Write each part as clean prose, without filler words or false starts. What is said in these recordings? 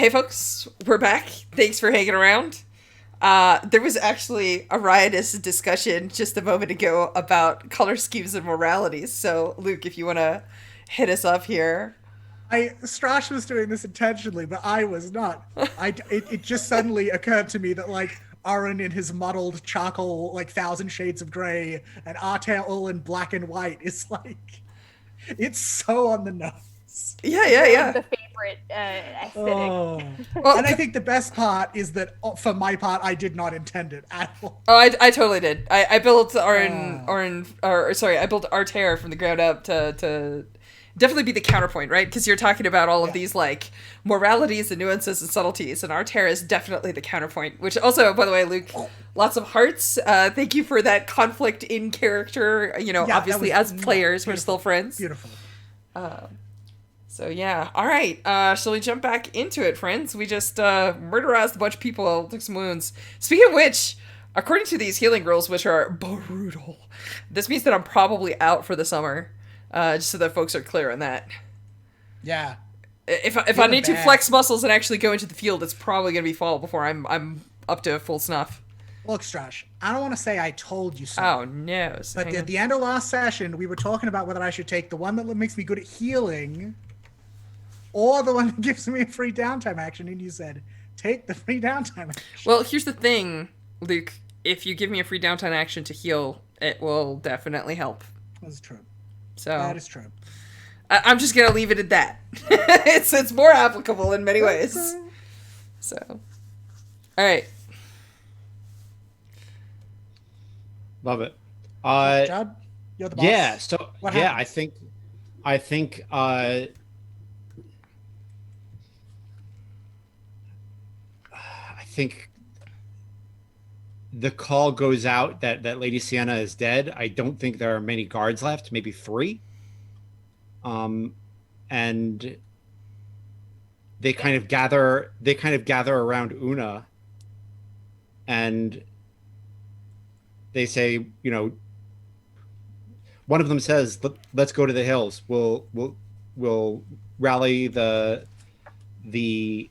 Hey folks, we're back. Thanks for hanging around. There was actually a riotous discussion just a moment ago about color schemes and moralities. So, Luke, if you want to hit us up here. Strash was doing this intentionally, but I was not. It just suddenly occurred to me that like Aaron in his muddled charcoal, like thousand shades of gray, and Artel all in black and white is like it's so on the nose. Yeah, It's yeah, like yeah. the favorite aesthetic. Oh, Well, and I think the best part is that for my part, I did not intend it at all. I totally did. I built Uh, I built Arterra from the ground up to definitely be the counterpoint, right? Because you're talking about all of yeah. these like moralities and nuances and subtleties, and Arterra is definitely the counterpoint. Which also, by the way, Luke, lots of hearts. Thank you for that conflict in character. You know, Yeah, that obviously was as players, we're still beautiful. friends. Beautiful. So yeah, all right. Shall we jump back into it, friends? We just murderized a bunch of people, took some wounds. Speaking of which, according to these healing rules, which are brutal, this means that I'm probably out for the summer. Just so that folks are clear on that. Yeah, If I you're the need to flex best. muscles and actually go into the field, it's probably gonna be fall before I'm up to full snuff. Look, Strash, I don't want to say I told you so. Oh no! So But hang at on. the end of last session, we were talking about whether I should take the one that makes me good at healing or the one that gives me a free downtime action. And you said, take the free downtime action. Well, here's the thing, Luke. If you give me a free downtime action to heal, it will definitely help. That's true. So That is true. I'm just gonna leave it at that. It's more applicable in many ways. Okay. So, all right. Love it. Judd, you're the boss. Yeah. So What yeah, happens? I think I think the call goes out that Lady Sienna is dead. I don't think there are many guards left, maybe three. And they kind of gather around Una and they say, you know, one of them says, "Let's go to the hills. We'll rally the the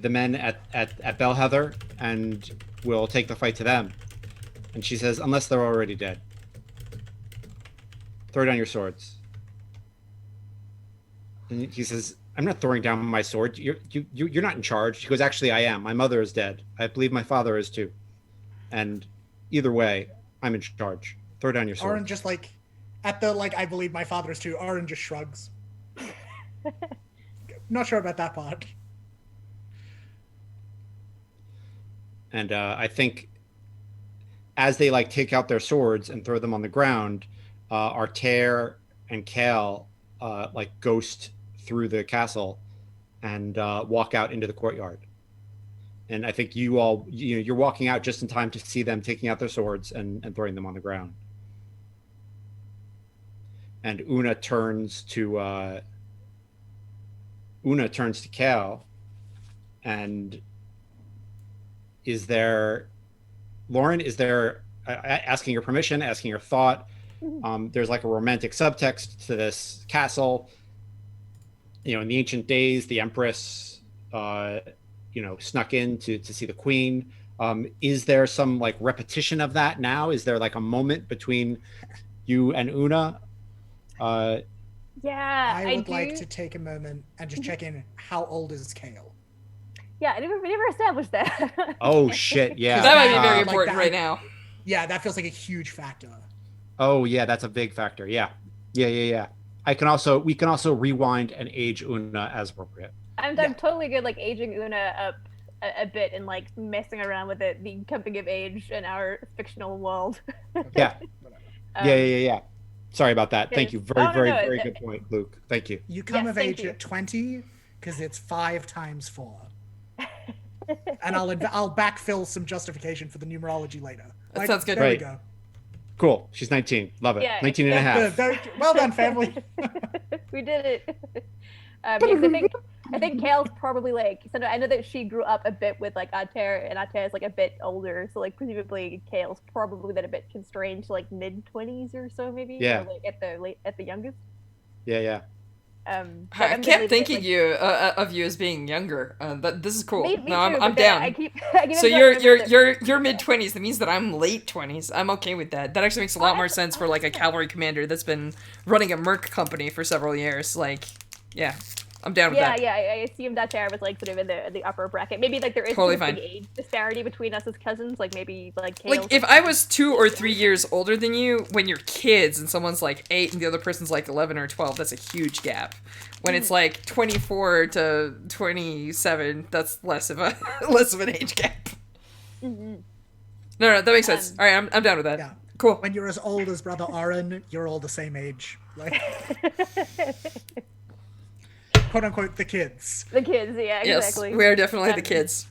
men at Bellheather, and we'll take the fight to them." And she says, "Unless they're already dead, throw down your swords." And he says, "I'm not throwing down my sword. You're not in charge." She goes, "Actually, I am. My mother is dead. I believe my father is too. And either way, I'm in charge. Throw down your Aaron swords." just like, at the like, I believe my father is too, Aaron just shrugs. Not sure about that part. And I think as they like take out their swords and throw them on the ground, Artair and Kale like ghost through the castle and walk out into the courtyard. And I think you're walking out just in time to see them taking out their swords and throwing them on the ground. And Una turns to Kale and is there Lauren, is there asking your permission, asking your thought? There's like a romantic subtext to this castle. You know, in the ancient days, the Empress, snuck in to see the Queen. Is there some like repetition of that now? Is there like a moment between you and Una? Uh, Yeah, I I would like do. to take a moment and just check in. How old is Kale? Yeah, we never established that. oh shit, yeah. That might be very Like important right that. now. Yeah, that feels like a huge factor. Oh yeah, that's a big factor. Yeah, yeah. We can also rewind and age Una as appropriate. I'm Yeah. totally good like aging Una up a bit and like messing around with it, the coming of age in our fictional world. Okay. Yeah, Whatever. yeah. Sorry about that. Thank you. Very, Oh no very, no very good point, Luke. Thank you. You come Yes, of thank age you. at 20 because it's 5 times 4. And I'll backfill some justification for the numerology later. That sounds good. There we Right. go. Cool. She's 19. Love it. Yeah, 19 and a half. Well done, family. we did it. Because I think Kale's probably like so I know that she grew up a bit with like Altair and Altair is like a bit older, so like presumably Kale's probably been a bit constrained to like mid 20s or so maybe, Yeah. or like at the youngest. Yeah. I I'm kept leaving it, thinking like, you of you as being younger. This is cool. me No, too, I'm but then down. I keep So interrupting you're mid-20s. That means that I'm late 20s. I'm okay with that. That actually makes a lot more sense for like a cavalry commander that's been running a merc company for several years. Like, yeah, I'm down with that. I assumed that I was like sort of in the upper bracket. Maybe like there is Totally sort of fine. big age disparity between us as cousins. Like maybe like Like, Kale's, if I was 2 or 3 years older than you when you're kids and someone's like 8 and the other person's like 11 or 12, that's a huge gap. When it's like 24 to 27, that's less of an age gap. Mhm. No, that makes sense. All right, I'm down with that. Yeah. Cool. When you're as old as Brother Aaron, you're all the same age. Like, quote unquote, the kids. The kids, yeah, Yes, exactly. we are definitely the Um, kids.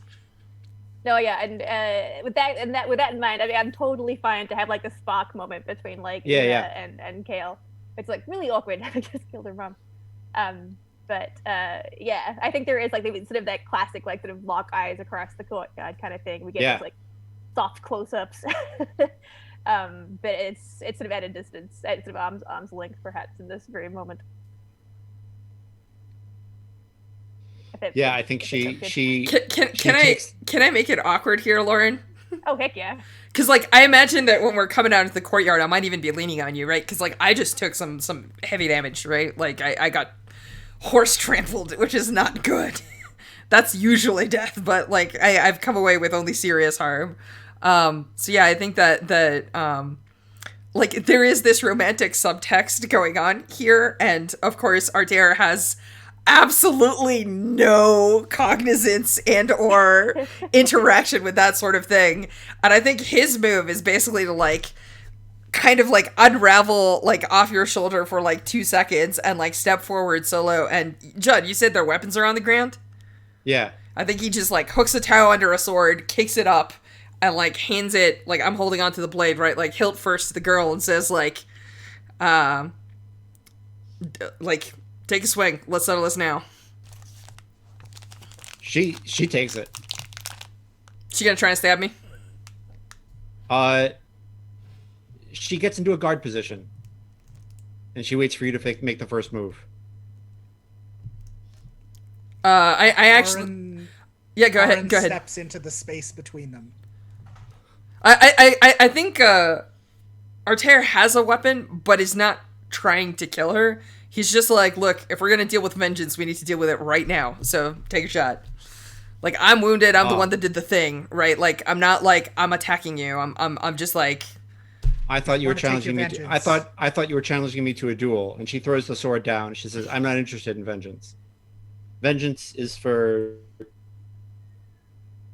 No, yeah, and with that in mind, I mean, I'm totally fine to have like a Spock moment between like Yeah, Una yeah. and Kale. It's like really awkward. I just killed her mom. But yeah, I think there is like sort of that classic like sort of lock eyes across the courtyard kind of thing. We get Yeah. those like soft close-ups. But it's sort of at a distance, at sort of arm's length, perhaps in this very moment. Yeah, I think she Can she I takes- can I make it awkward here, Lauren? Oh heck yeah! Because like I imagine that when we're coming out into the courtyard, I might even be leaning on you, right? Because like I just took some heavy damage, right? Like I got horse trampled, which is not good. That's usually death, but like I've come away with only serious harm. So yeah, I think that like there is this romantic subtext going on here, and of course Artera has absolutely no cognizance and or interaction with that sort of thing. And I think his move is basically to like kind of like unravel like off your shoulder for like 2 seconds and like step forward solo. And Judd, you said their weapons are on the ground? Yeah. I think he just like hooks a towel under a sword, kicks it up, and like hands it, like I'm holding onto the blade, right? Like hilt first to the girl and says like take a swing. Let's settle this now. She takes it. She gonna try and stab me? She gets into a guard position, and she waits for you to make the first move. I actually, Aaron, yeah. Go Aaron ahead. Go ahead. steps into the space between them. I think Artera has a weapon, but is not trying to kill her. He's just like, look, if we're gonna deal with vengeance, we need to deal with it right now. So take a shot. Like I'm wounded. I'm the one that did the thing, right? Like I'm not like I'm attacking you. I'm just like. I thought you were Wanna take challenging me. your I vengeance. thought you were challenging me to a duel, and she throws the sword down. She says, "I'm not interested in vengeance. Vengeance is for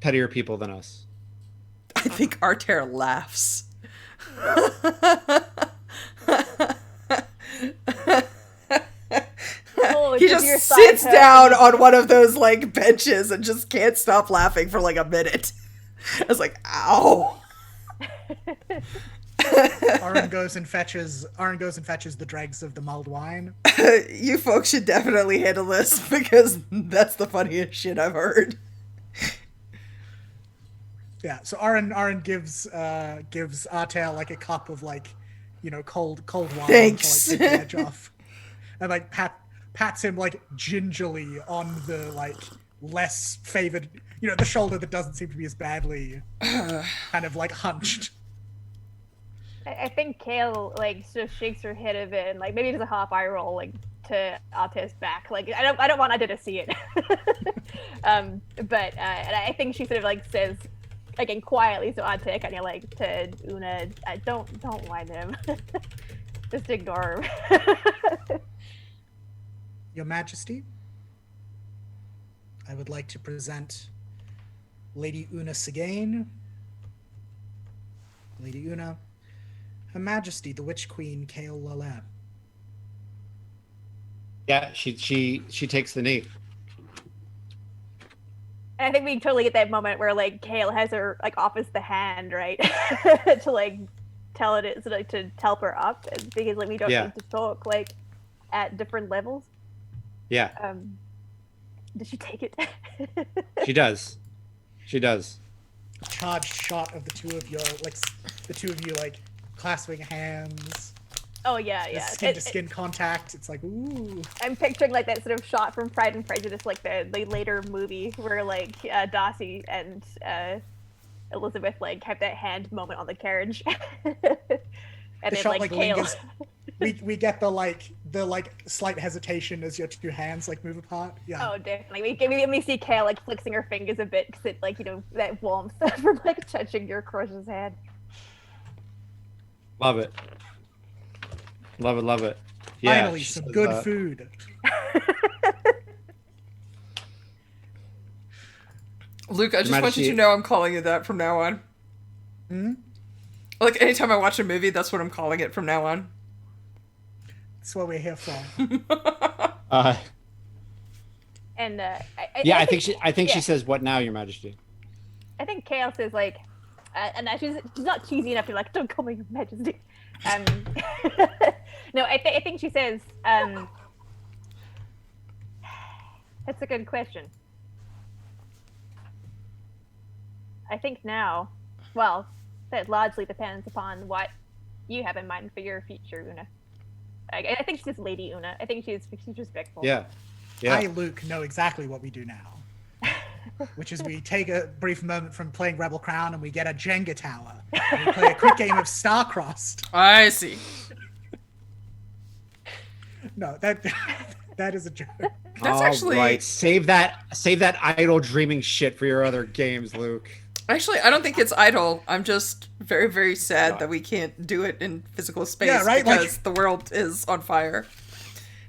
pettier people than us." I think Artera laughs. Oh, He it's just your sits side down hurt. on one of those like benches and just can't stop laughing for like a minute. I was like, ow. Aaron goes and fetches the dregs of the mulled wine. You folks should definitely handle this because that's the funniest shit I've heard. Yeah, so Aaron gives Artel like a cup of like, cold wine Thanks. to like take the edge off, and like pats him like gingerly on the like less favored, the shoulder that doesn't seem to be as badly kind of like hunched. I think Kale like sort of shakes her head a bit and like maybe does a half eye roll like to Arte's back. Like I don't want Ate to see it. But and I think she sort of like says again quietly so Ate kind of like to Una, don't mind him. Just ignore him. Your Majesty, I would like to present Lady Una Sigane. Lady Una, Her Majesty, the Witch Queen, Kale Lalem. Yeah, she takes the knee. And I think we totally get that moment where like Kale has her like offers the hand, right? To like tell it so, like, to help her up because like we don't Yeah. need to talk like at different levels. Yeah, Did she take it? she does. She does. Charged shot of the two of you like clasping hands. Oh yeah, The yeah. skin to skin contact. It's like, ooh. I'm picturing like that sort of shot from Pride and Prejudice, like the later movie where like Darcy and Elizabeth like have that hand moment on the carriage, and The then shot like like Kale. lingers. We get the slight hesitation as your two hands like move apart. Yeah. Oh, definitely. We see Kale like flexing her fingers a bit because it like that warmth from like touching your crush's hand. Love it. Love it. Love it. Yeah, Finally, she some says, good food. Luke, I just want you Majesty- to know I'm calling you that from now on. Hmm? Like, anytime I watch a movie, that's what I'm calling it from now on. That's what we're here for. And yeah, I think she yeah. says, "What now, Your Majesty?" I think Kale says like, and she's not cheesy enough to be like, don't call me Your Majesty. No, I think she says, that's a good question. I think now, well, that largely depends upon what you have in mind for your future, Una. I think she's Lady Una. I think she's respectful. Yeah, yeah. I, Luke, know exactly what we do now. Which is we take a brief moment from playing Rebel Crown and we get a Jenga tower. And we play a quick game of Starcrossed. I see. No, that is a joke. That's All actually- right. Save that idle dreaming shit for your other games, Luke. Actually, I don't think it's idle. I'm just very, very sad No. that we can't do it in physical space Yeah, right, like- because the world is on fire.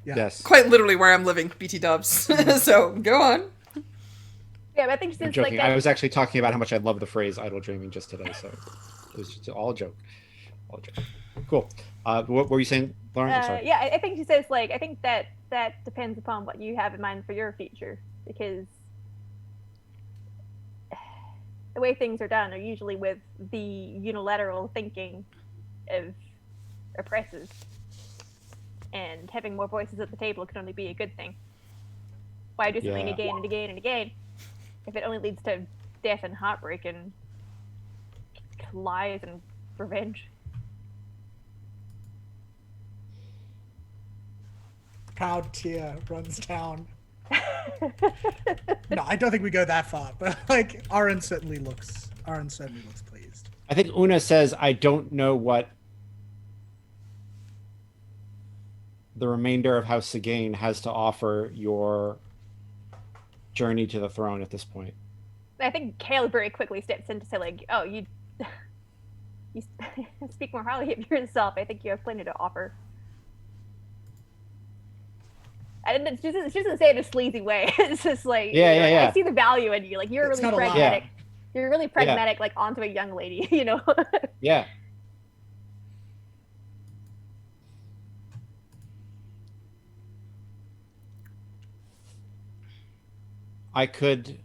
Yeah. Yes. Quite literally where I'm living, BT dubs. So, go on. Yeah, but I think I'm she's joking. like, I was actually talking about how much I love the phrase idle dreaming just today, so it was just all a joke. All a joke. Cool. What were you saying, Lauren? I'm sorry. yeah, I think she says like, I think that depends upon what you have in mind for your future, because the way things are done are usually with the unilateral thinking of oppressors, and having more voices at the table can only be a good thing. Why do something Yeah. again and again and again if it only leads to death and heartbreak and lies and revenge? Proud tear runs down. No, I don't think we go that far, but like Aaron certainly looks pleased. I think Una says, "I don't know what the remainder of House Sagane has to offer your journey to the throne at this point." I think Kale very quickly steps in to say, like, "Oh, you speak more highly of yourself. I think you have plenty to offer." And she doesn't say it in a sleazy way. It's just like, Yeah. I see the value in you. Like, you're It's really not a lie. pragmatic. You're really pragmatic, like onto a young lady. You know. Yeah. I could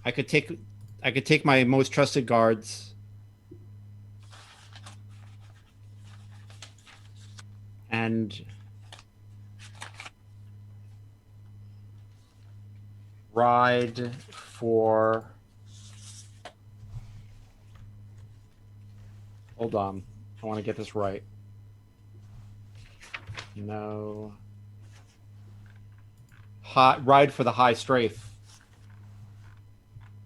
take my most trusted guards and ride for, hold on, I want to get this right. No. Ride for the High Strafe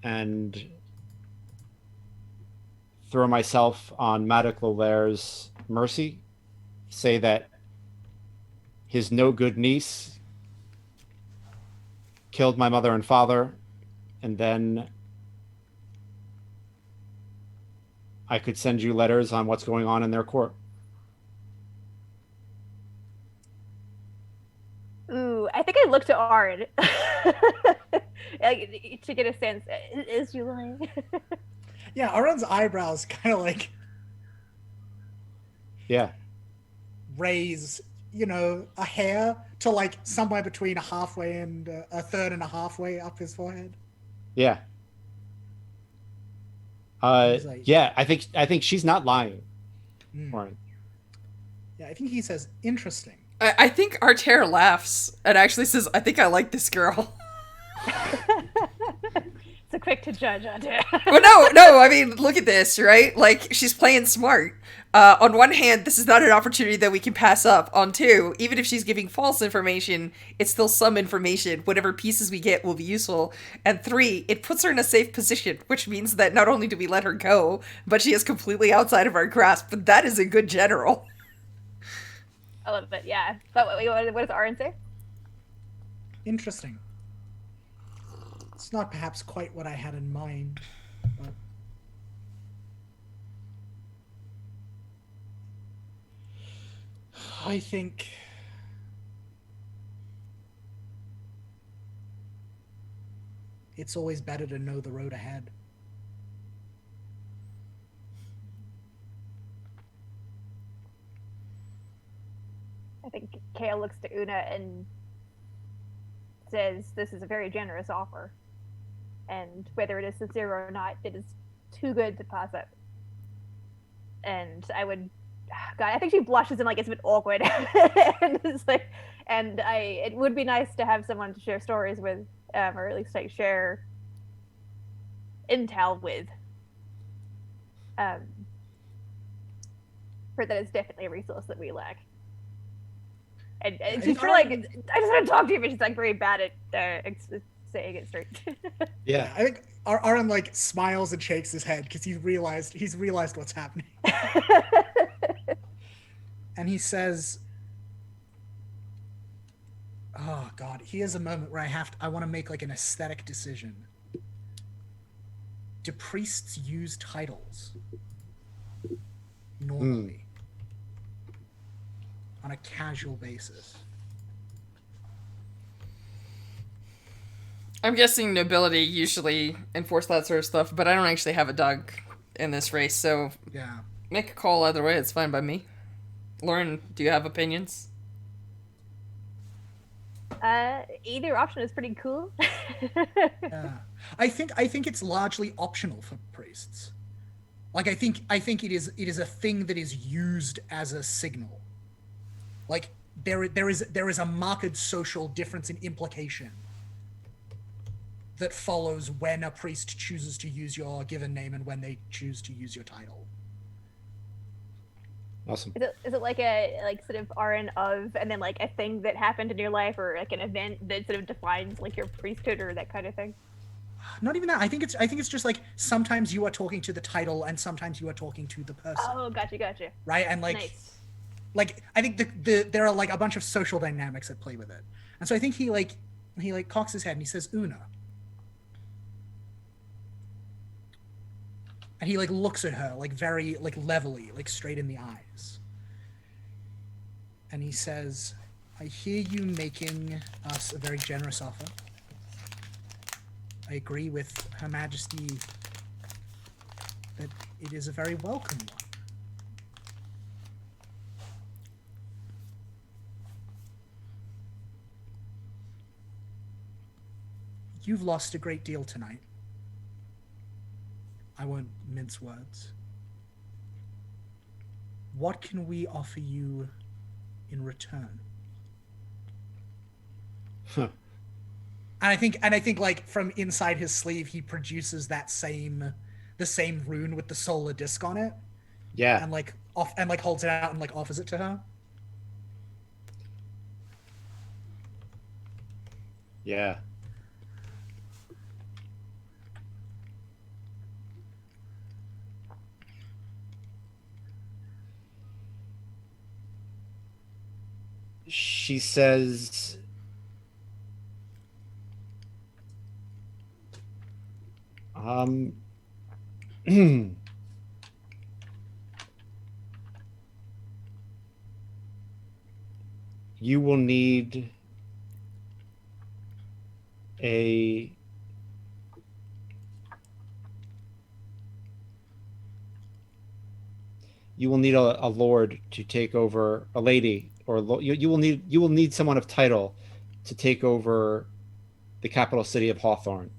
and throw myself on Madoc Lolaire's mercy. Say that his no good niece killed my mother and father, and then I could send you letters on what's going on in their court. Ooh, I think I look to Aaron like, to get a sense. Is she lying? Yeah, Aaron's eyebrows kind of like Yeah. raise, a hair to like somewhere between a halfway and a third and a halfway up his forehead. Yeah. He's like- Yeah, I think she's not lying. Mm. Lauren. Yeah, I think he says interesting. I think Arter laughs and actually says, I think I like this girl. It's a quick to judge on it. Well, no, I mean, look at this, right? Like, she's playing smart. On one hand, this is not an opportunity that we can pass up. On two, even if she's giving false information, it's still some information. Whatever pieces we get will be useful. And three, it puts her in a safe position, which means that not only do we let her go, but she is completely outside of our grasp. But that is a good general. I love it, yeah. But what does Aaron say? Interesting. It's not perhaps quite what I had in mind, but I think it's always better to know the road ahead. I think Kale looks to Una and says, "This is a very generous offer, and whether it is sincere or not, it is too good to pass up." And I would, God, I think she blushes and like it's a bit awkward, and it's like, it would be nice to have someone to share stories with, or at least like share intel with. For that is definitely a resource that we lack. And she's sort of like, I just want to talk to you, but she's like very bad at saying it straight. Yeah. I think Aaron like smiles and shakes his head because he's realized what's happening. And he says, "Oh God, here's a moment where I want to make like an aesthetic decision. Do priests use titles normally on a casual basis?" I'm guessing nobility usually enforce that sort of stuff, but I don't actually have a dog in this race, so Yeah. make a call either way. It's fine by me. Lauren, do you have opinions? Either option is pretty cool. Yeah. I think it's largely optional for priests. Like I think it is a thing that is used as a signal. Like there is a marked social difference in implication that follows when a priest chooses to use your given name and when they choose to use your title. Awesome. Is it like a sort of RN of, and then like a thing that happened in your life, or like an event that sort of defines like your priesthood or that kind of thing? Not even that. I think it's just like sometimes you are talking to the title and sometimes you are talking to the person. Oh, gotcha. Right? And like Nice. like I think there are like a bunch of social dynamics that play with it. And so I think he cocks his head and he says, "Una." And he like looks at her like very like levelly, like straight in the eyes. And he says, "I hear you making us a very generous offer. I agree with Her Majesty that it is a very welcome one. You've lost a great deal tonight. I won't mince words. What can we offer you in return?" Huh. And I think like from inside his sleeve, he produces the same rune with the solar disc on it, Yeah. and like holds it out and like offers it to her. Yeah. She says, you will need a lord to take over, a lady, or you will need someone of title to take over the capital city of Hawthorne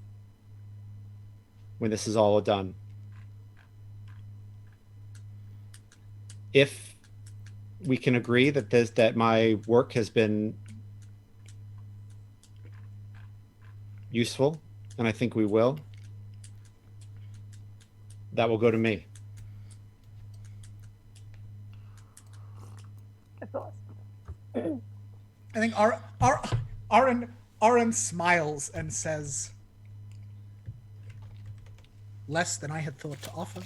when this is all done. If we can agree that my work has been useful, and I think we will, that will go to me. Of course. I think Aaron smiles and says, "Less than I had thought to offer,"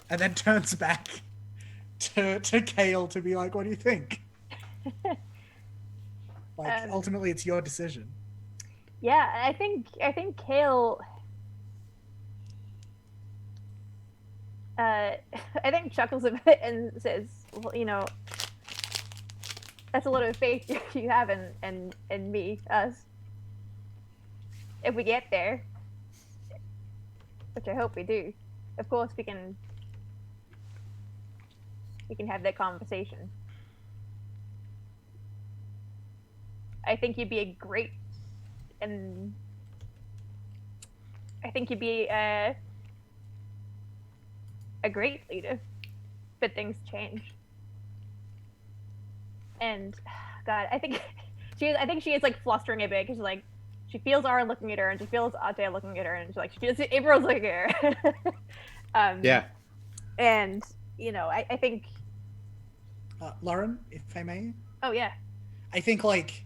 and then turns back to Kale to be like, "What do you think?" Like, ultimately, it's your decision. Yeah, I think Kale. I think chuckles a bit and says, "Well, you know, that's a lot of faith you have in me, us. If we get there, which I hope we do, of course we can have that conversation. I think you'd be a great, and I think you'd be a great leader, but things change. And God, I think she is like flustering a bit because like she feels Ara looking at her and she feels Ate looking at her and she's like she feels everyone's looking at her. Yeah. And you know, I think. Lauren, if I may. Oh yeah. I think like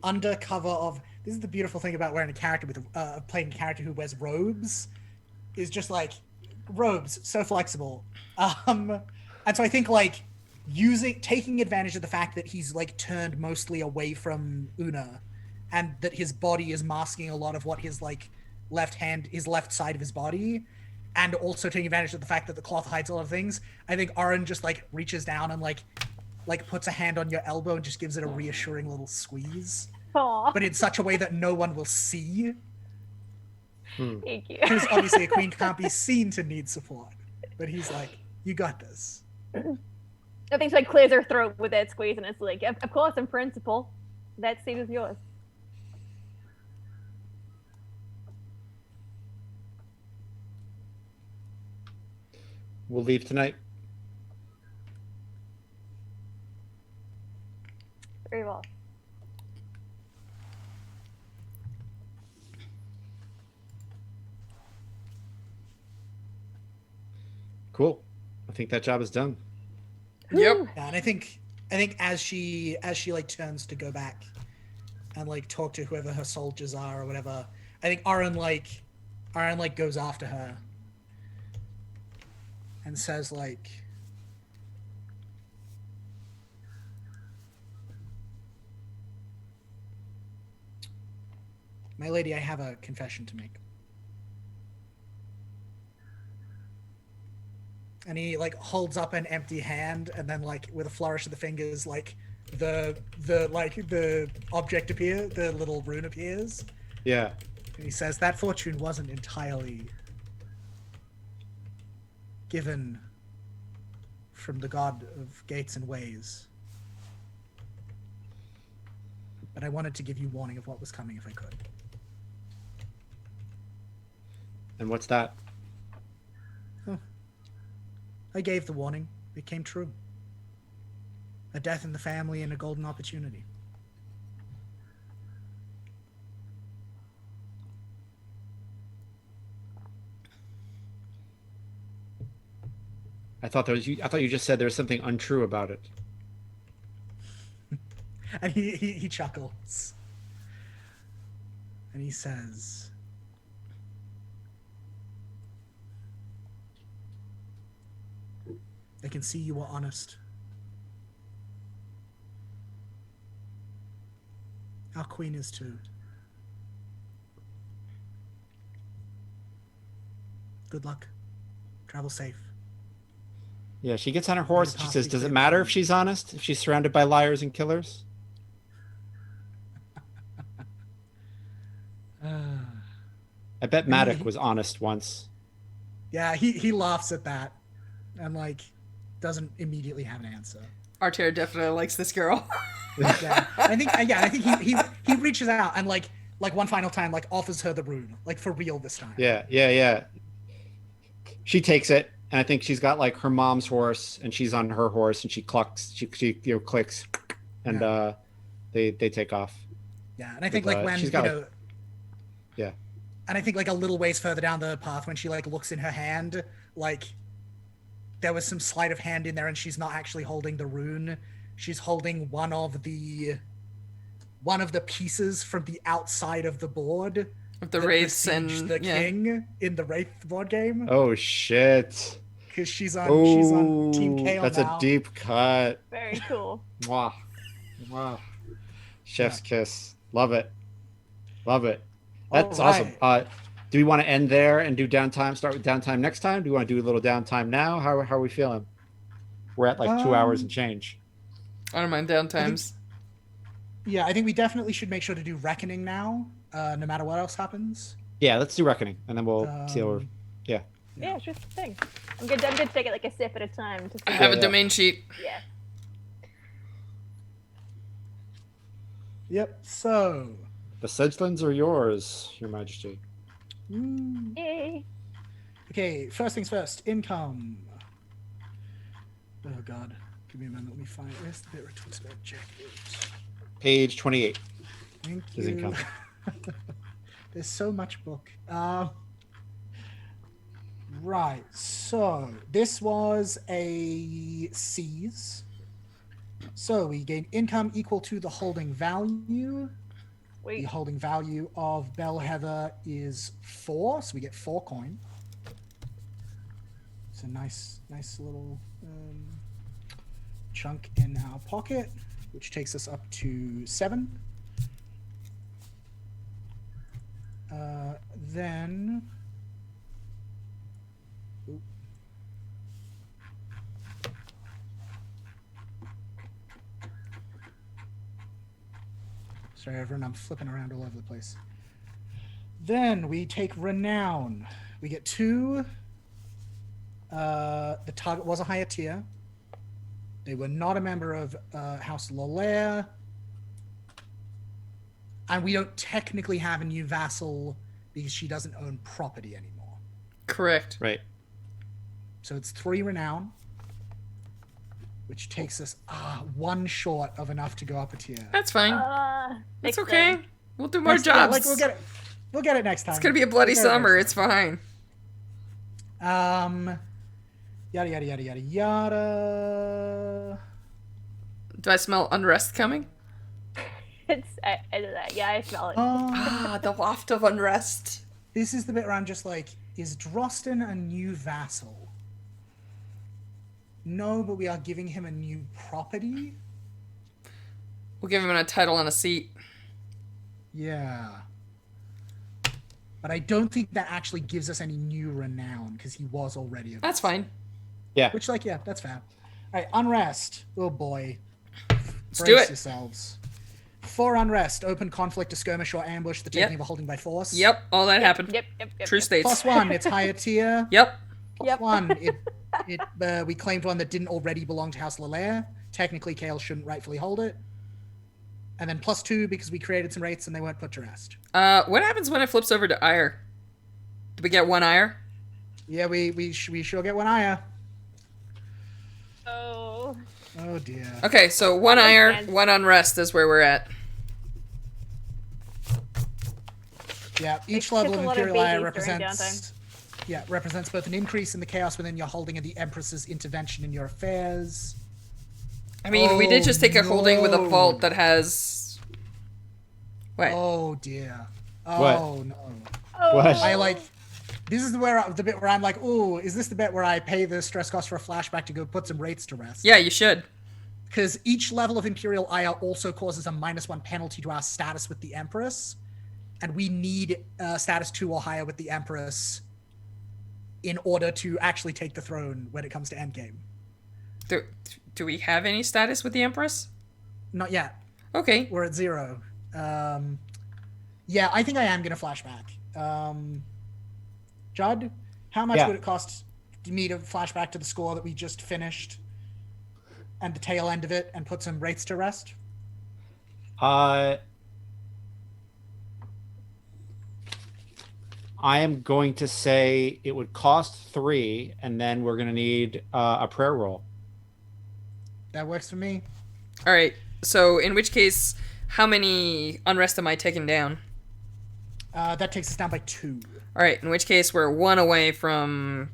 under cover of this is the beautiful thing about wearing a character with playing a character who wears robes is just like robes so flexible. And so I think like taking advantage of the fact that he's like turned mostly away from Una and that his body is masking a lot of what his like his left side of his body, and also taking advantage of the fact that the cloth hides a lot of things. I think Aaron just like reaches down and like puts a hand on your elbow and just gives it a reassuring little squeeze. Aww. But in such a way that no one will see. Thank you. Because obviously a queen can't be seen to need support. But he's like, "You got this." I think she like clears her throat with that squeeze, and it's like, of course, in principle, that seat is yours. We'll leave tonight. Very well. Cool. I think that job is done. Yep. Yeah, and I think as she like turns to go back and like talk to whoever her soldiers are or whatever, I think Aaron goes after her and says like, "My lady, I have a confession to make." And he like holds up an empty hand, and then like with a flourish of the fingers, like the object appears, the little rune appears. Yeah. And he says that fortune wasn't entirely given from the god of gates and ways. But I wanted to give you warning of what was coming if I could. And what's that? I gave the warning. It came true. A death in the family and a golden opportunity. I thought you just said there was something untrue about it. And he chuckles. And he says, "I can see you were honest. Our queen is too. Good luck. Travel safe." Yeah, she gets on her horse and she says, Possibly "Does it clear matter the if she's honest? If she's surrounded by liars and killers?" I bet Maddox was honest once. Yeah, he laughs at that and like doesn't immediately have an answer. Artera definitely likes this girl. Yeah, I think he reaches out and like one final time like offers her the rune, like for real this time. Yeah. She takes it, and I think she's got like her mom's horse, and she's on her horse, and she clicks, and they take off. Yeah, and I think With, like when she's you got, know, yeah, And I think like a little ways further down the path when she like looks in her hand, like there was some sleight of hand in there and she's not actually holding the rune. She's holding one of the pieces from the outside of the board. With the that wraiths and besieged the king in the Wraith board game. Oh shit. Because she's on Team Oh, Kale that's now. a deep cut. Very cool. Mwah. Mwah. Chef's kiss. Love it. Love it. That's Alright. awesome. Do we want to end there and do downtime? Start with downtime next time? Do we want to do a little downtime now? How are we feeling? We're at like 2 hours and change. I don't mind downtimes. Yeah, I think we definitely should make sure to do Reckoning now, no matter what else happens. Yeah, let's do reckoning, and then we'll see how we're. Yeah. Yeah, sure thing. I'm good to take it like a sip at a time. To I see. have a Yeah. domain sheet. Yeah. Yep. So. The Sedgelands are yours, Your Majesty. Yay. Okay. First things first. Income. Oh God. Give me a moment. Let me find. Where's the bit where it talks about jacket? Page 28. Thank Is you. income. There's so much book. Right. So this was a seize. So we gain income equal to the holding value. The Wait. holding value of Bellheather is 4, so we get 4 coin. It's a nice little chunk in our pocket, which takes us up to 7. Then. Oop. Sorry, everyone, I'm flipping around all over the place. Then we take Renown. We get 2. The target was a higher tier. They were not a member of House Lolaire. And we don't technically have a new vassal because she doesn't own property anymore. Correct. Right. So it's 3 Renown, which takes us 1 short of enough to go up a tier. That's fine. Next It's okay. thing. We'll do more Next- yeah, jobs. like we'll get it next time. It's gonna be a bloody We'll get it summer. next It's fine. time. Yada yada yada yada yada. Do I smell unrest coming? Yeah, I smell it. Ah, the waft of unrest. This is the bit where I'm just like, is Drosten a new vassal? No, but we are giving him a new property. We'll give him a title and a seat. Yeah. But I don't think that actually gives us any new renown because he was already a That's vassal. fine. Yeah. Which, like, yeah, that's fair. All right, unrest. Oh boy. Let's do it. Yourselves. For unrest, open conflict, a skirmish, or ambush, the taking Yep. of a holding by force. Yep, all that happened. Yep. True states. +1, it's higher tier. Yep. Yep. +1, we claimed one that didn't already belong to House Lalaire. Technically, Kale shouldn't rightfully hold it. And then +2 because we created some rates and they weren't put to rest. What happens when it flips over to ire? Do we get 1 ire? Yeah, we sure get 1 ire. Oh. Oh dear. Okay, so 1 ire, sense. 1 unrest is where we're at. Yeah, each It's level just of a lot of Imperial Ire babies during represents both an increase in the chaos within your holding and the Empress's intervention in your affairs. I mean, we did Oh, just take a holding with a no. vault that has... What? Oh dear. What? Oh no. Oh. What? I like. This is the bit where I'm like, oh, is this the bit where I pay the stress cost for a flashback to go put some rates to rest? Yeah, you should. Because each level of Imperial Ire also causes a -1 penalty to our status with the Empress, and we need status 2 or higher with the Empress in order to actually take the throne when it comes to endgame. Do we have any status with the Empress? Not yet. Okay. We're at 0. Yeah, I think I am gonna flashback. Judd, how much Yeah. would it cost me to flashback to the score that we just finished and the tail end of it and put some rates to rest? I am going to say it would cost 3, and then we're going to need a prayer roll. That works for me. All right. So, in which case, how many unrest am I taking down? That takes us down by 2. All right, in which case we're one away from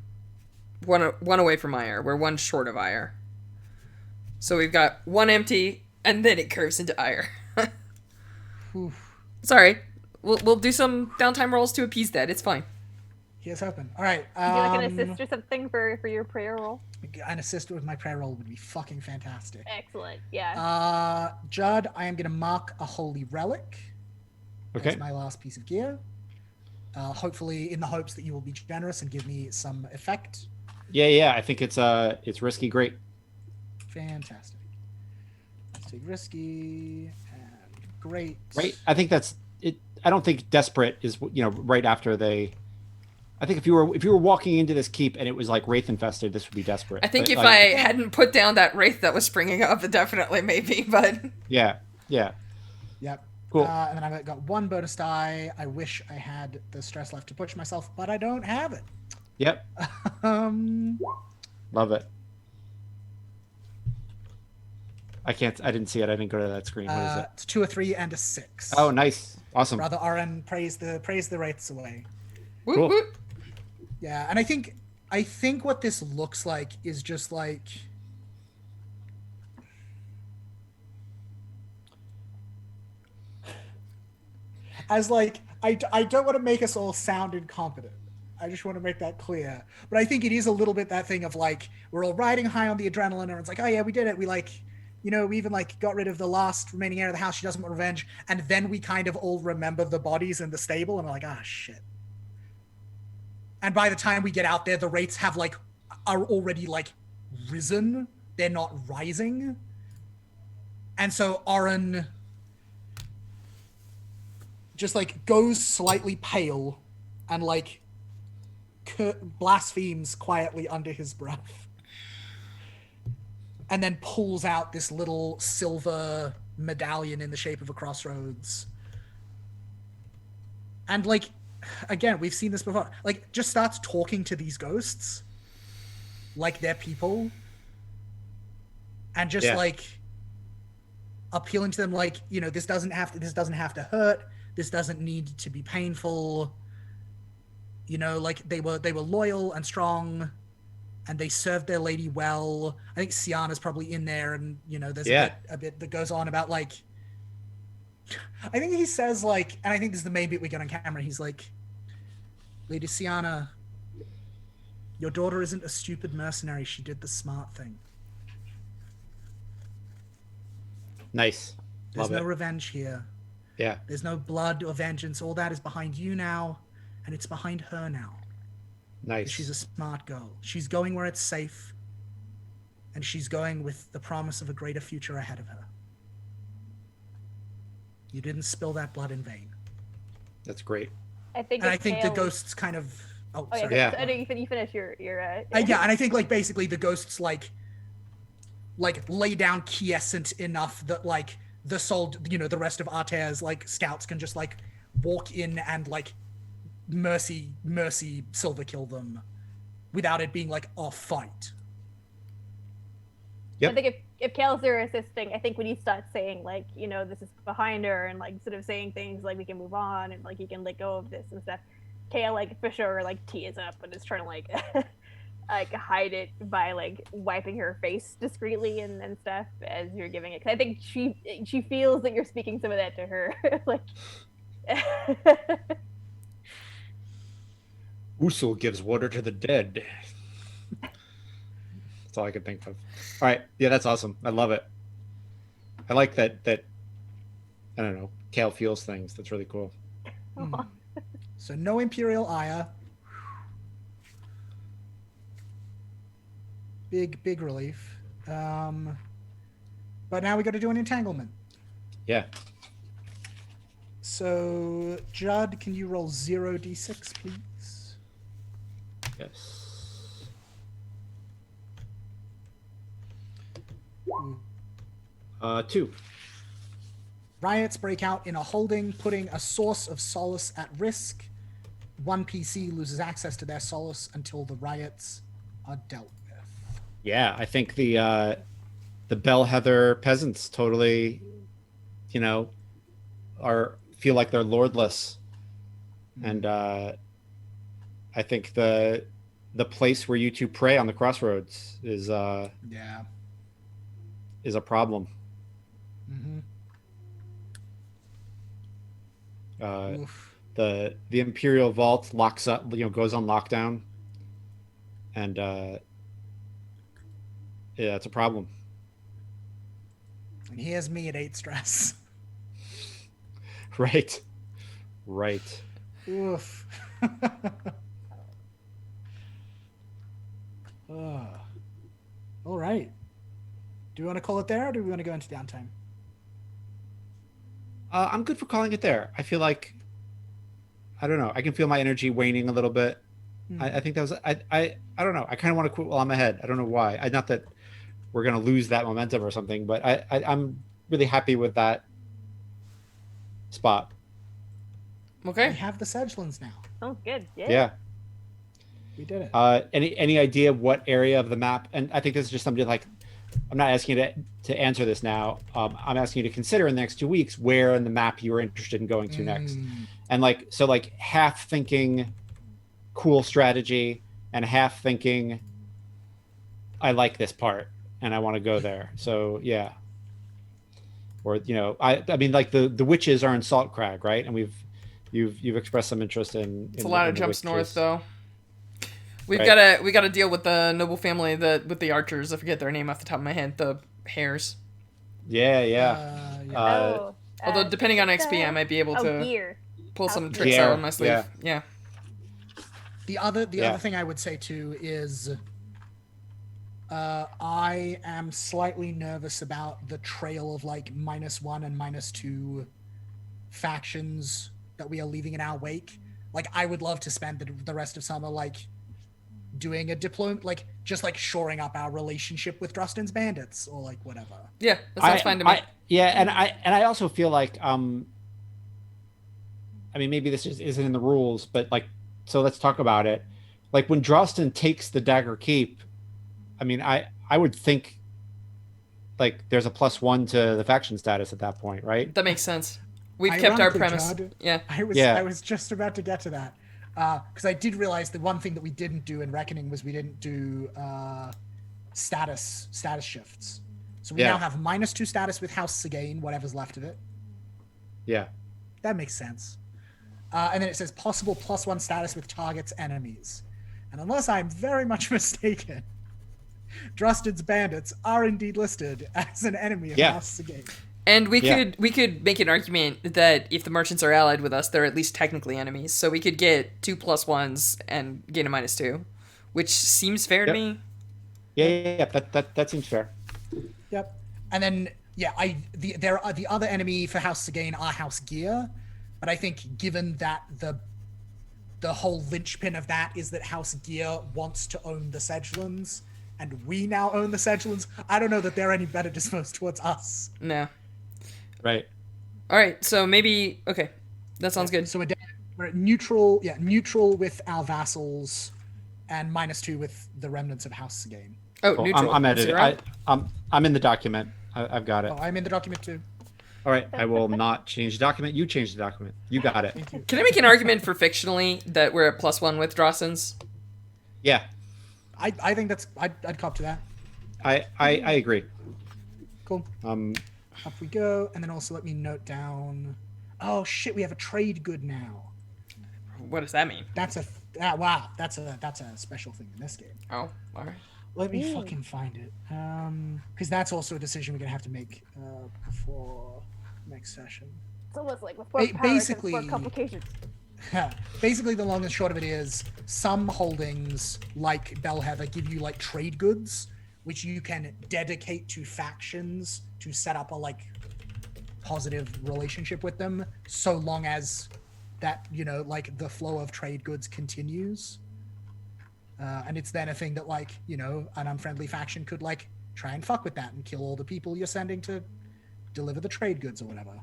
one away from Ire. We're one short of Ire. So we've got one empty, and then it curves into Ire. Oof. Sorry, we'll do some downtime rolls to appease that. It's fine. Here's hoping. All right. Do you like an assist or something for your prayer roll? An assist with my prayer roll would be fucking fantastic. Excellent. Yeah. Judd, I am going to mark a holy relic. Okay. That's my last piece of gear. Hopefully, in the hopes that you will be generous and give me some effect. Yeah. I think it's risky. Great. Fantastic. Let's take risky and great. Right. I think that's it. I don't think desperate is right after they. I think if you were walking into this keep and it was like wraith infested, this would be desperate. I think But, if like, I hadn't put down that wraith that was springing up, it definitely maybe. But Yeah. Yep. Cool. And then I've got 1 bonus die. I wish I had the stress left to push myself, but I don't have it. Yep. Love it. I didn't see it. I didn't go to that screen. What is it? It's 2, a 3, and a 6. Oh, nice. Awesome. Brother Aaron, praise the wraiths away. woot, Cool. woot. Yeah, and I think what this looks like is just like as like I don't want to make us all sound incompetent. I just want to make that clear. But I think it is a little bit that thing of like we're all riding high on the adrenaline and it's like, oh yeah, we did it. We like we even like got rid of the last remaining heir of the house. She doesn't want revenge. And then we kind of all remember the bodies in the stable and we're like, ah, shit. And by the time we get out there, the rates are already like risen. They're not rising. And so Aaron just like goes slightly pale and like blasphemes quietly under his breath. And then pulls out this little silver medallion in the shape of a crossroads. And like, again, we've seen this before. Like, just starts talking to these ghosts like they're people. And just like appealing to them like, this doesn't have to hurt. This doesn't need to be painful. Like they were loyal and strong and they served their lady well. I think Siana's probably in there and there's a bit that goes on about like I think he says like, and I think this is the main bit we get on camera, he's like, Lady Siana, your daughter isn't a stupid mercenary. She did the smart thing. Nice. There's Love no it. revenge here. Yeah. There's no blood or vengeance. All that is behind you now, and it's behind her now. Nice. She's a smart girl. She's going where it's safe, and she's going with the promise of a greater future ahead of her. You didn't spill that blood in vain. That's great. I think. And I it's think the Kale- ghosts kind of. Oh, Oh sorry. Yeah. I know you finish your. Yeah, and I think like basically the ghosts like lay down quiescent enough that like the soul, the rest of Artea's like scouts can just like walk in and like mercy silver kill them without it being like a fight. Yep. I think if Kale's there assisting, I think when he starts saying like, this is behind her and like sort of saying things like we can move on and like you can let go of this and stuff, Kale like for sure like tears up and is trying to like like hide it by like wiping her face discreetly and stuff as you're giving it. 'Cause I think she feels that you're speaking some of that to her. Like Usul gives water to the dead. That's all I could think of. All right. Yeah, that's awesome. I love it. I like that I don't know, Kale feels things. That's really cool. So no Imperial ire. Big relief. But now we got to do an entanglement. Yeah. So Judd, can you roll 0d6, please? Yes. Ooh. 2. Riots break out in a holding, putting a source of solace at risk. One PC loses access to their solace until the riots are dealt with. Yeah, I think the Bellheather peasants totally, feel like they're lordless And I think the place where you two pray on the crossroads is Yeah. a problem. Mm-hmm. Uh, Oof. the Imperial Vault locks up, goes on lockdown, and yeah, it's a problem. And here's me at 8 stress. Right, right. Oof. Ugh. All right. Do we want to call it there, or do we want to go into downtime? I'm good for calling it there. I feel like, I don't know. I can feel my energy waning a little bit. I think that was I don't know. I kind of want to quit while I'm ahead. I don't know why. Not that we're gonna lose that momentum or something, but I'm really happy with that spot. We Okay. have the Sedgelands now. Sounds good. Yeah. Yeah. We did it. Any idea what area of the map? And I think this is just something like, I'm not asking you to answer this now. I'm asking you to consider in the next 2 weeks where in the map you are interested in going to next. And like half thinking cool strategy and half thinking I like this part and I want to go there. So yeah. Or I mean like the witches are in Salt Crag, right? And you've expressed some interest in It's a lot of the jumps witches. north, though. We Right. gotta deal with the noble family with the archers. I forget their name off the top of my head. The hares. Yeah, yeah. Yeah. Oh. Although depending on XP, I might be able to Gear. pull some House tricks gear. out on my sleeve. Yeah. Yeah. The other Yeah. thing I would say too is I am slightly nervous about the trail of like -1 and -2 factions that we are leaving in our wake. Like I would love to spend the rest of summer like doing a deployment, like just like shoring up our relationship with Drustin's bandits or like whatever. Yeah, that sounds fine to me. Yeah, and I also feel like I mean maybe this just isn't in the rules, but like so let's talk about it. Like when Drostin takes the Dagger Keep, I mean I would think like there's a +1 to the faction status at that point, right? That makes sense. We've kept our Ironically, premise. Judd, Yeah. Yeah. I was just about to get to that because I did realize the one thing that we didn't do in Reckoning was we didn't do status shifts. So we Yeah. now have -2 status with House Sigane, whatever's left of it. Yeah. That makes sense. And then it says possible +1 status with targets enemies. And unless I'm very much mistaken, Drustin's bandits are indeed listed as an enemy of Yeah. House Sigane. And we Yeah. could make an argument that if the merchants are allied with us, they're at least technically enemies. So we could get 2 +1s and gain a -2, which seems fair to Yep. me. Yeah. That seems fair. Yep. And then there are the other enemy for House Sigane are House Gear, but I think given that the whole linchpin of that is that House Gear wants to own the Sedgelands, and we now own the Sedgelands, I don't know that they're any better disposed towards us. No. Right. All right. So maybe okay. That sounds good. So we're at neutral with our vassals, and -2 with the remnants of House Sigane. Oh, Cool. neutral. I'm edited. Zero? I'm in the document. I've got it. Oh, I'm in the document too. All right. I will not change the document. You change the document. You got it. Thank you. Can I make an argument for fictionally that we're at +1 with Drostins? Yeah. I think I'd cop to that. I agree. Cool. Up we go, and then also let me note down. Oh shit, we have a trade good now. What does that mean? That's a that's a special thing in this game. Oh, all right. Let me fucking find it. Because that's also a decision we're gonna have to make before next session. It's almost like with 4 powers and basically- 4 complications. Basically, the long and short of it is some holdings like Bellheather give you like trade goods, which you can dedicate to factions to set up a like positive relationship with them, so long as that like the flow of trade goods continues. And it's then a thing that like an unfriendly faction could like try and fuck with that and kill all the people you're sending to deliver the trade goods or whatever.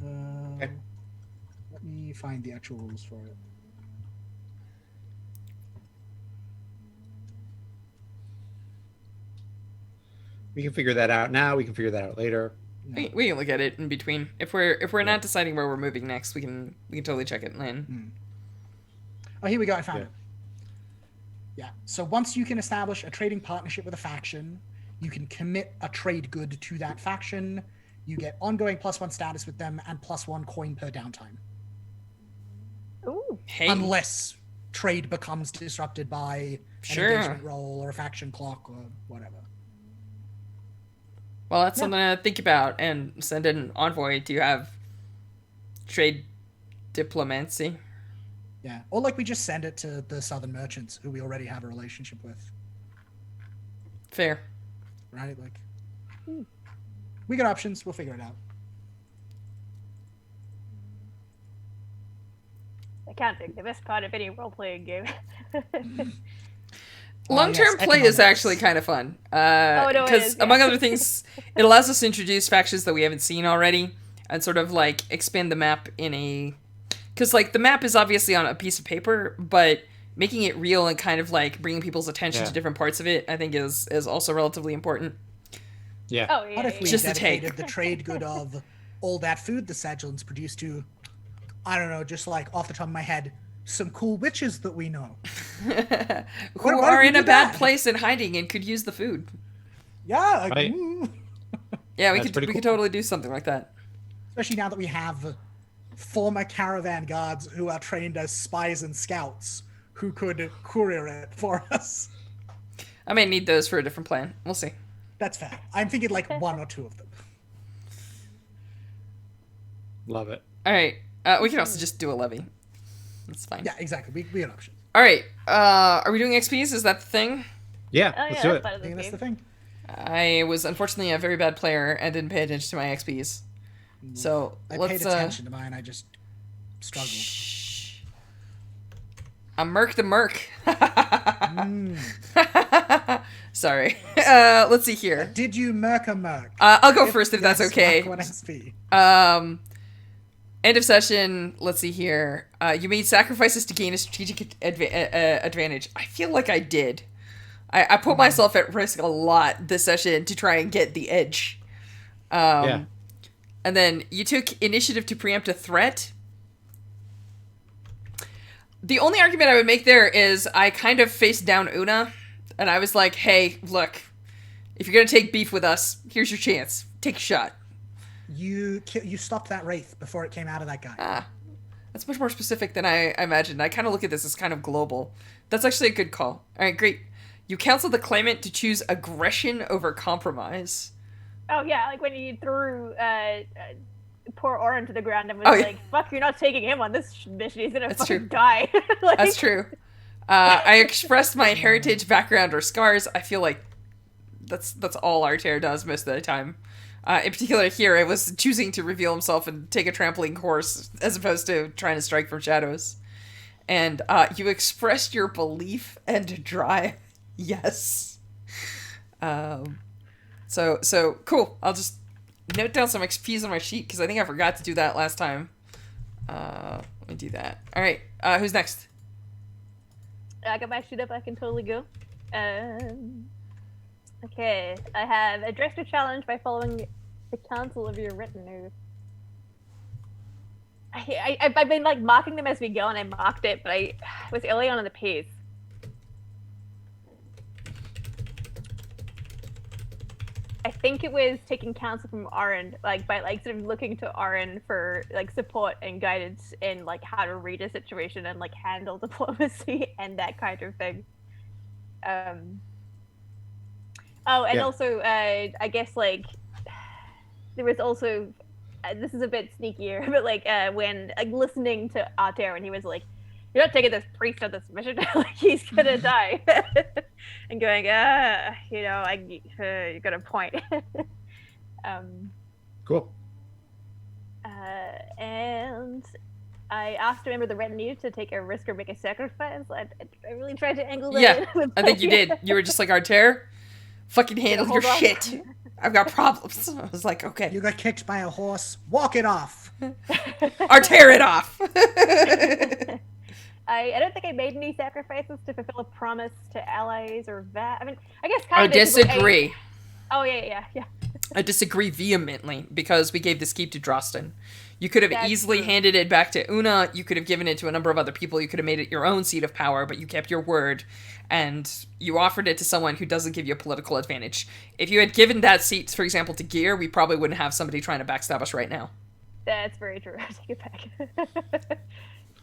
Okay. Let me find the actual rules for it. We can figure that out now. We can figure that out later. We can look at it in between. If we're not deciding where we're moving next, we can totally check it in. Oh, here we go. I found Yeah. it. Yeah. So once you can establish a trading partnership with a faction, you can commit a trade good to that faction. You get ongoing +1 status with them and +1 coin per downtime. Ooh. Hey, Unless trade becomes disrupted by an Sure. engagement roll or a faction clock or whatever. well, that's Yeah. something to think about and send an envoy to have trade diplomacy. Yeah. Or like we just send it to the Southern merchants who we already have a relationship with. Fair. Right? Like we got options, we'll figure it out. Accounting, the best part of any role-playing game. Long-term yes, play is economics. actually kind of fun. no, it Because, is, yeah. among other things, it allows us to introduce factions that we haven't seen already and sort of, like, expand the map in a... Because, like, the map is obviously on a piece of paper, but making it real and kind of, like, bringing people's attention Yeah. to different parts of it, I think is also relatively important. Yeah. Oh yeah. What if we Just a take. dedicated the trade good of all that food the Sedulans produce to, I don't know, just like off the top of my head, some cool witches that we know. Who What if are we in a do bad that? place and hiding and could use the food. Yeah, like, Right. Yeah, we That's could pretty could cool. totally do something like that. especially now that we have former caravan guards who are trained as spies and scouts who could courier it for us. I may need those for a different plan. We'll see. That's fair. I'm thinking like 1 or 2 of them. Love it. All right. We can also just do a levy. That's fine. Yeah, exactly. We got options. All right. Are we doing XPs? Is that the thing? Yeah, Oh let's yeah, do that's it. part I of the think that's game. the thing. I was unfortunately a very bad player and didn't pay attention to my XPs. So I let's paid attention to mine. I just struggled. Shh. I'm Merc the Merc. Mm. Sorry. Let's see here. Did you merc a merc? I'll go first if that's yes, okay. mark 1 SP. End of session. Let's see here. You made sacrifices to gain a strategic advantage. I feel like I did. I put myself at risk a lot this session to try and get the edge. Yeah. And then you took initiative to preempt a threat. The only argument I would make there is I kind of faced down Una, and I was like, hey, look, if you're going to take beef with us, here's your chance. Take a shot. You stopped that wraith before it came out of that guy. Ah, that's much more specific than I imagined. I kind of look at this as kind of global. That's actually a good call. All right, great. You counsel the claimant to choose aggression over compromise. Oh yeah, like when you threw poor Orin to the ground and was Oh, yeah. like, "Fuck, you're not taking him on this mission. He's gonna That's fucking true. die." Like, That's true. I expressed my heritage, background, or scars. I feel like that's all Artair does most of the time. In particular, here I was choosing to reveal himself and take a trampling course as opposed to trying to strike from shadows. And you expressed your belief and drive. Yes. So cool. I'll just note down some XPs on my sheet because I think I forgot to do that last time. Let me do that. All right. Who's next? I got my sheet up. I can totally go. Okay, I have addressed a challenge by following the counsel of your retinue. I've been like marking them as we go, and I marked it, but I was early on in the piece. I think it was taking counsel from Aaron, like by like sort of looking to Aaron for like support and guidance in like how to read a situation and like handle diplomacy and that kind of thing. Oh, and Yeah. also, I guess like there was also this is a bit sneakier, but like when like listening to Artair and he was like, "You're not taking this priest on this mission, like he's gonna die," and going, you know, you got a point. Cool. And I asked a member of the retinue to take a risk or make a sacrifice. I really tried to angle that Yeah, in with, I think you like- did. You were just like, Artair, fucking handle your hold on. shit. I've got problems. I was like, okay. You got kicked by a horse. Walk it off. Artair it off. I don't think I made any sacrifices to fulfill a promise to allies or that. I mean, I guess I kind of. disagree. Oh yeah. I disagree vehemently because we gave this keep to Drosten. You could have That's easily true. handed it back to Una. You could have given it to a number of other people. You could have made it your own seat of power, but you kept your word and you offered it to someone who doesn't give you a political advantage. If you had given that seat, for example, to Gear, we probably wouldn't have somebody trying to backstab us right now. That's very true. I take it back.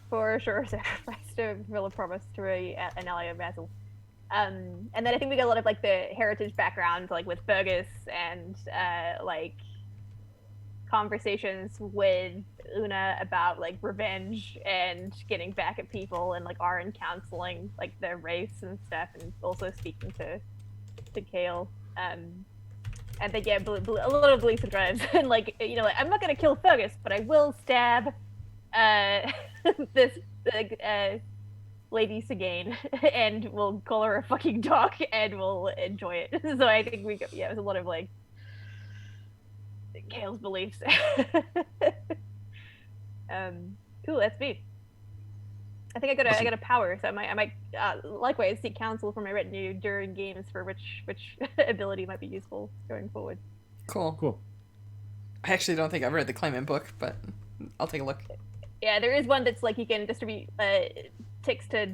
For sure, sacrifice to fulfill a promise to an ally of Basil. And then I think we got a lot of like the heritage background, like with Fergus and like conversations with Una about like revenge and getting back at people, and like Aaron counseling like their race and stuff, and also speaking to Kale. And then yeah, a little of beliefs and drives, and like like I'm not gonna kill Fergus, but I will stab this Lady Sigane, and we'll call her a fucking dog, and we'll enjoy it. So I think it was a lot of like Kale's beliefs. Cool, that's me. I think I got a power, so I might likewise seek counsel from my retinue during games for which ability might be useful going forward. Cool. I actually don't think I've read the Claimant book, but I'll take a look. Yeah, there is one that's like you can distribute ticks to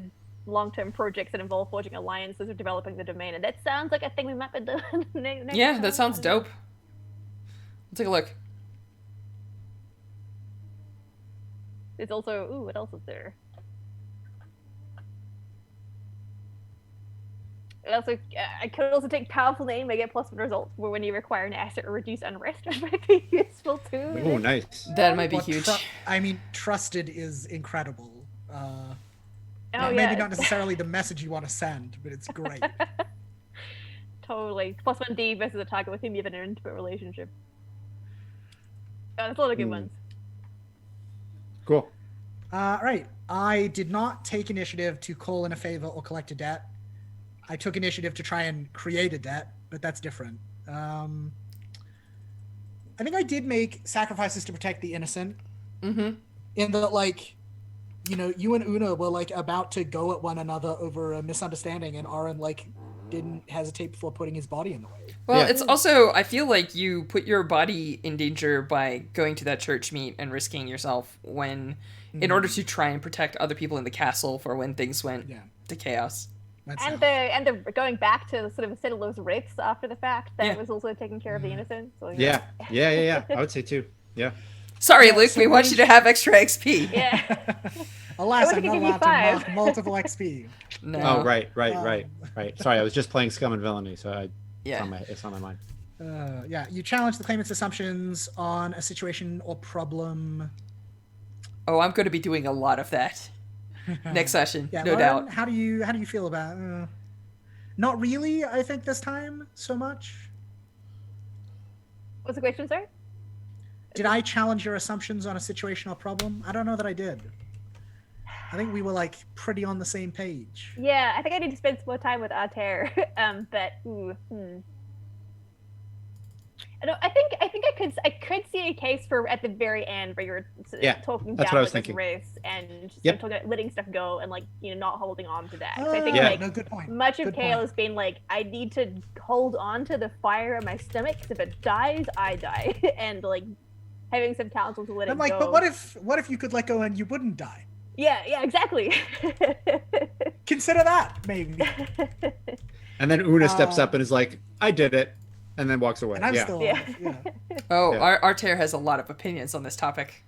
long-term projects that involve forging alliances or developing the domain, and that sounds like a thing we might be doing next Yeah, time. that sounds dope. I'll take a look. It's also what else is there? I could also take Powerful Name. I get +1 result when you require an asset or reduce unrest, which might be useful too. Oh, nice. That might be Well, huge. I mean, Trusted is incredible. Oh, Maybe yeah. not necessarily the message you want to send, but it's great. Totally. +1D versus a target with whom you have an intimate relationship. Oh, that's a lot of good ones. Cool. Right. I did not take initiative to call in a favor or collect a debt. I took initiative to try and create a debt, but that's different. I think I did make sacrifices to protect the innocent. Mm-hmm. In that, like, you and Una were like about to go at one another over a misunderstanding, and Aaron like didn't hesitate before putting his body in the way. Well, Yeah. it's also, I feel like you put your body in danger by going to that church meet and risking yourself in order to try and protect other people in the castle for when things went Yeah. to chaos. That's And how- the going back to sort of settle those rifts after the fact, that Yeah. was also taking care of the innocent. So, Yeah. I would say too. Yeah. Sorry, Yeah, Luke, so we want you to have extra XP. Yeah. Alas, I I'm wish I not could give you allowed to 5. mark multiple XP. No. Oh, right. Um, Sorry, I was just playing Scum and Villainy, so Yeah. it's on my mind. Yeah, you challenge the claimant's assumptions on a situation or problem. Oh, I'm going to be doing a lot of that next session, Yeah, no Lauren, doubt. how do you feel about? Not really. I think this time so much. What's the question, sir? Did I challenge your assumptions on a situation or problem? I don't know that I did. I think we were like pretty on the same page. Yeah, I think I need to spend some more time with Altair. But I think I could see a case for at the very end where you're Yeah, talking that's down what I was with this thinking. race and Yep. talking about letting stuff go and like not holding on to that. So I think Yeah. like No, good point. much of Good Kale point. has been like, I need to hold on to the fire in my stomach because if it dies, I die. And like having some counsel to let I'm it like, go. but what if you could let go and you wouldn't die? Yeah, exactly. Consider that, maybe. And then Una steps up and is like, "I did it," and then walks away. And I'm yeah. still Yeah. alive. Yeah. Oh, Yeah. Artair has a lot of opinions on this topic.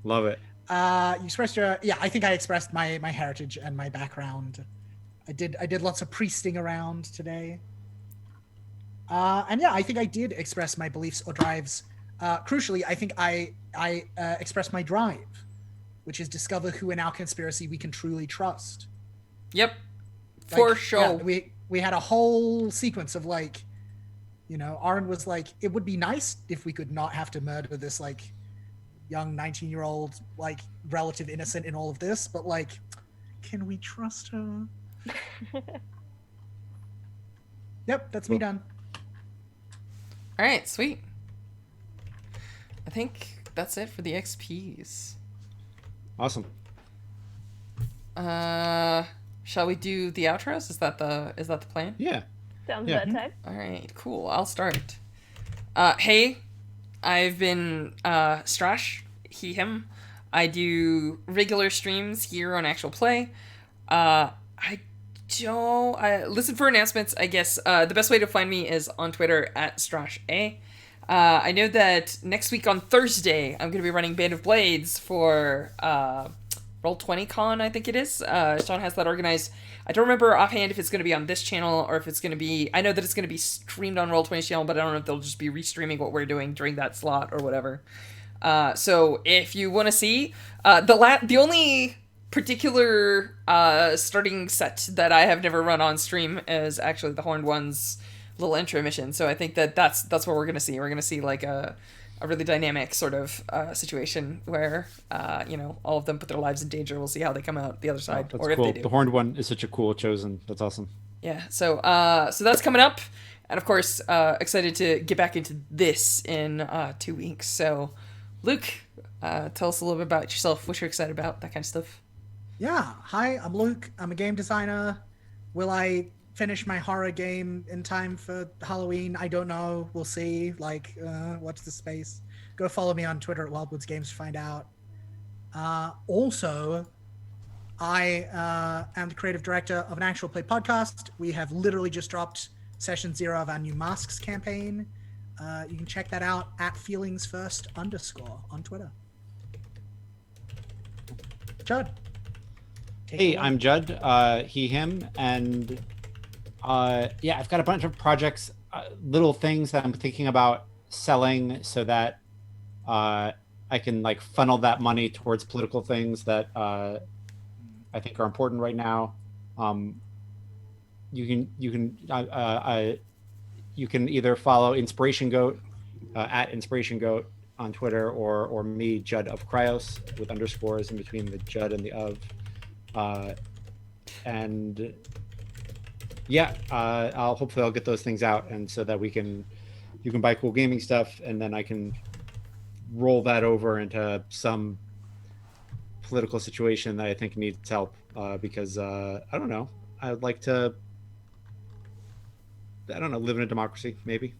Love it. You expressed your I think I expressed my heritage and my background. I did lots of priesting around today. And yeah, I think I did express my beliefs or drives. Crucially, I think I expressed my drive, which is discover who in our conspiracy we can truly trust. Yep. For Like, sure. yeah, we had a whole sequence of like, Aaron was like, it would be nice if we could not have to murder this like young 19-year-old like relative innocent in all of this, but like, can we trust her? Yep, that's me done. All right, sweet. I think that's it for the XPs. Awesome. Shall we do the outros? Is that the plan? Yeah. Sounds Yeah. about time. All right, cool. I'll start. Hey, I've been Strash, he, him. I do regular streams here on Actual Play. I listen for announcements, I guess. The best way to find me is on Twitter at StrashA. I know that next week on Thursday, I'm going to be running Band of Blades for Roll20 Con, I think it is. Sean has that organized. I don't remember offhand if it's going to be on this channel or if it's going to be... I know that it's going to be streamed on Roll20's channel, but I don't know if they'll just be restreaming what we're doing during that slot or whatever. So if you want to see... the only particular starting set that I have never run on stream is actually the Horned One's little intro mission. So I think that's what we're going to see. We're going to see like a really dynamic sort of situation where all of them put their lives in danger. We'll see how they come out the other side, That's or cool. if they do. The Horned One is such a cool chosen. That's awesome. Yeah. So that's coming up, and of course, excited to get back into this in 2 weeks. So, Luke, tell us a little bit about yourself. What you're excited about, that kind of stuff. Yeah. Hi, I'm Luke. I'm a game designer. Will I finish my horror game in time for Halloween? I don't know. We'll see. Watch the space. Go follow me on Twitter at Wildwoods Games to find out. Also, I am the creative director of an Actual Play podcast. We have literally just dropped session 0 of our new Masks campaign. You can check that out at feelingsfirst_ on Twitter. Judd. Hey, I'm Judd, he, him, and I've got a bunch of projects, little things that I'm thinking about selling so that I can like funnel that money towards political things that I think are important right now. You can either follow Inspiration Goat at Inspiration Goat on Twitter, or me, Judd of Cryos, with underscores in between the Judd and the of. Hopefully I'll get those things out, and so that you can buy cool gaming stuff, and then I can roll that over into some political situation that I think needs help, because I don't know, I would like to, live in a democracy, maybe.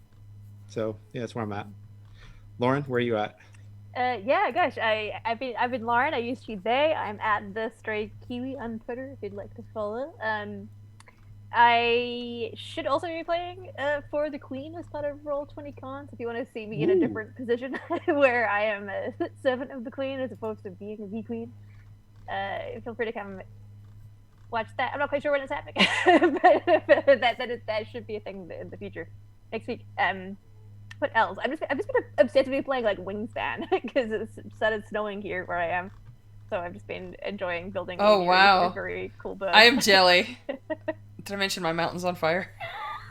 So yeah, that's where I'm at. Lauren, where are you at? I've been Lauren. I use she, they. I'm at the Stray Kiwi on Twitter if you'd like to follow. I should also be playing for the Queen as part of Roll20 Cons. If you want to see me in a different position where I am a servant of the Queen as opposed to being the Queen, feel free to come watch that. I'm not quite sure when it's happening, but that should be a thing in the future. Next week. What else? I've just been obsessively playing like Wingspan because it's started snowing here where I am, so I've just been enjoying building. Oh wow! A very cool boat. I am jelly. Did I mention my mountain's on fire?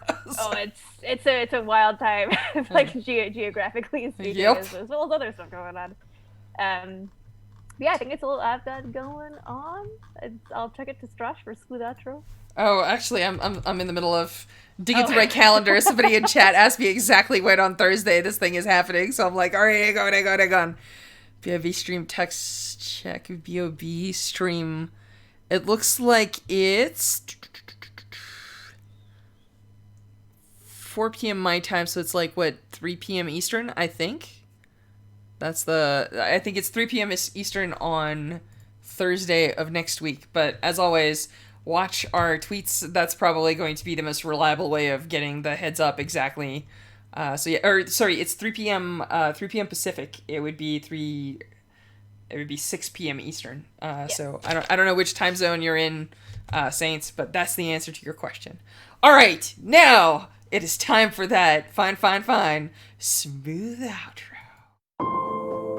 Oh, it's a wild time, like geographically speaking, Yep. as well as other stuff going on. I think it's all I've got going on. I'll check it to Strash for smooth outro. Oh, actually, I'm in the middle of digging through my calendar. Somebody in chat asked me exactly when on Thursday this thing is happening, so I'm like, all right, hang on. BOB stream text check. BOB stream. It looks like it's 4 p.m. my time, so it's like, 3 p.m. Eastern, I think? I think it's 3 p.m. Eastern on Thursday of next week, but as always, watch our tweets. That's probably going to be the most reliable way of getting the heads up exactly. It's 3 p.m. 3 p.m. Pacific. It would be 6 p.m. Eastern. So I don't know which time zone you're in, Saints, but that's the answer to your question. All right, now it is time for that fine smooth outro.